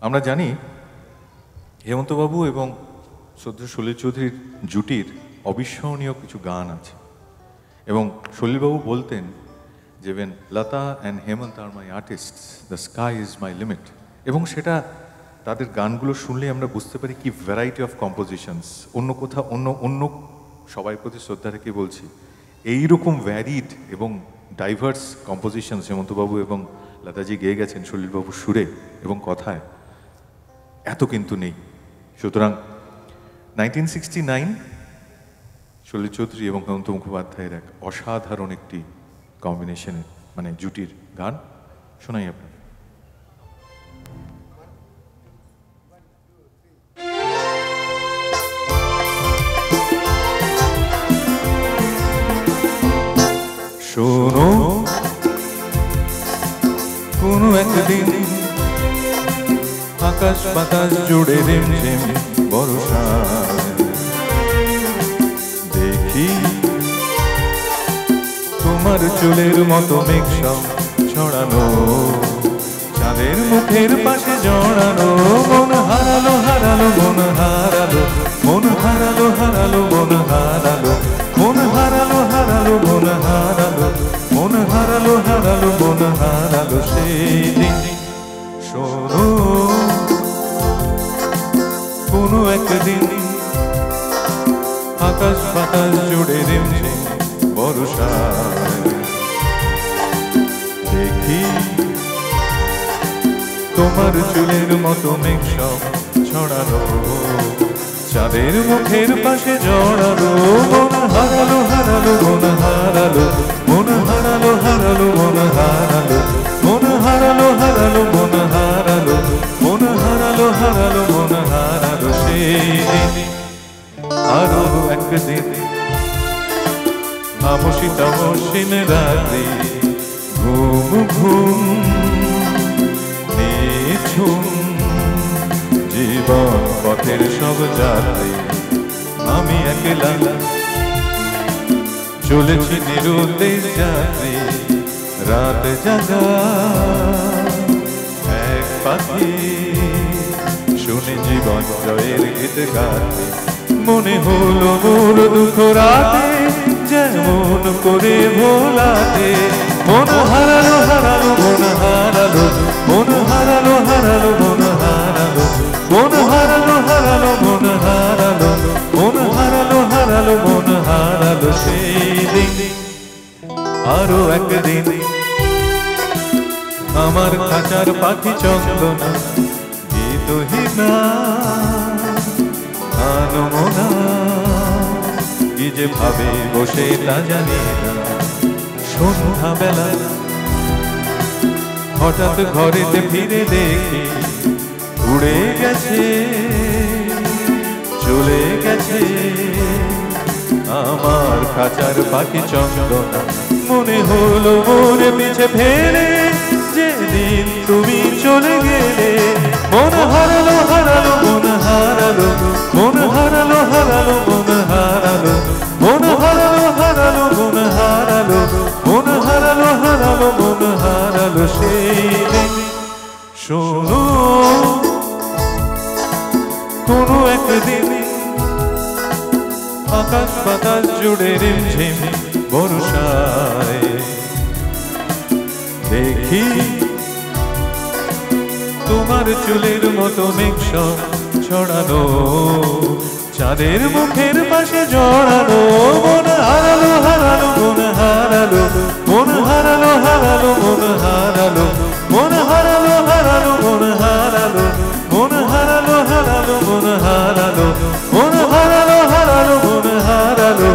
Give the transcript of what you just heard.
আমরা জানি হেমন্তবাবু এবং শ্রদ্ধেয় সলিল চৌধুরীর জুটির অবিস্মরণীয় কিছু গান আছে এবং সলিলবাবু বলতেন যে when Lata and Hemant are my artists, the sky is my limit এবং সেটা তাদের গানগুলো শুনলেই আমরা বুঝতে পারি কি ভ্যারাইটি অফ কম্পোজিশনস অন্য কোথাও অন্য সবাই প্রতি শ্রদ্ধা রেখে বলছি এইরকম ভ্যারিড এবং ডাইভার্স কম্পোজিশনস হেমন্তবাবু এবং লতাজি গেয়ে গেছেন সলিলবাবুর সুরে এবং কথায় এত কিন্তু নেই। সুতরাং 1969 সলিল চৌধুরী এবং হেমন্ত মুখোপাধ্যায়ের এক অসাধারণ একটি কম্বিনেশনের মানে জুটির গান শোনাই আপনার। শোনো কোনো একদিন আকাশ বাতাস জুড়ে রিমঝিম বর্ষা দেখি তোমার চুলের মতো মেঘ সব ছড়ানো চাঁদের মুখের পাশে জড়ানো মন হারালো হারালো মন হারালো মন হারালো হারালো মন হারালো মন হারালো হারালো মন হারালো মন হারালো হারালো মন হারালো সেদিন। শোনো কোনো একদিন আকাশ বাতাস জুড়ে রিমঝিম বর্ষায় দেখি তোমার চুলের মতো মেঘ সব ছড়ানো চাঁদের মুখের পাশে জড়ানো মন হারালো হারালো মন হারালো মন হারালো হারালো মন হারালো মন হারালো হারালো মন হারালো মন হারালো হারালো মন হারালো সেদিন। আরো একদিন আমসি তামসিন রাত্রি ঘুম ঘুম নিঝুম জীবন পথের সব যাত্রী আমি একলা চলেছি নিরুদ্দেশ যাত্রী রাত জাগা এক পাখি শুনে জীবন জয়ের গীত গাতে মনে হলো মোর দুঃখ রাতে যেমন করে ভোলাতে মন হারালো হারালো মন হারালো মন হারালো হারালো মন হারালো মন হারালো হারালো মন হারালো মন হারালো হারালো মন হারালো সেদিন। আরো একদিন আমার খাঁচার পাখি চন্দনা গীতহীনা আনমনা কি যে ভাবে বসে তা জানি না সন্ধ্যা বেলা হঠাৎ ঘরেতে ফিরে দেখি উড়ে গেছে চলে গেছে আমার খাঁচার পাখি চন্দনা মনে হলো মোরে পিছে ফেলে যেদিন তুমি চলে গেলে মন হারালো হারালো মন হারালো মন হারালো হারালো মন হারালো মন হারালো হারালো মন হারালো মন হারালো হারালো মন হারালো সেদিন। শোনো কোনো একদিন আকাশ বাতাস জুড়ে রিমঝিম বর্ষায় দেখি তোমার চুলের মতো মেঘ সব ছড়ানো চাঁদের মুখের পাশে জড়ানো মন হারালো হারালো মন হারালো মন হারালো হারালো মন হারালো মন হারালো হারালো মন হারালো মন হারালো হারালো মন হারালো মন হারালো হারালো মন হারালো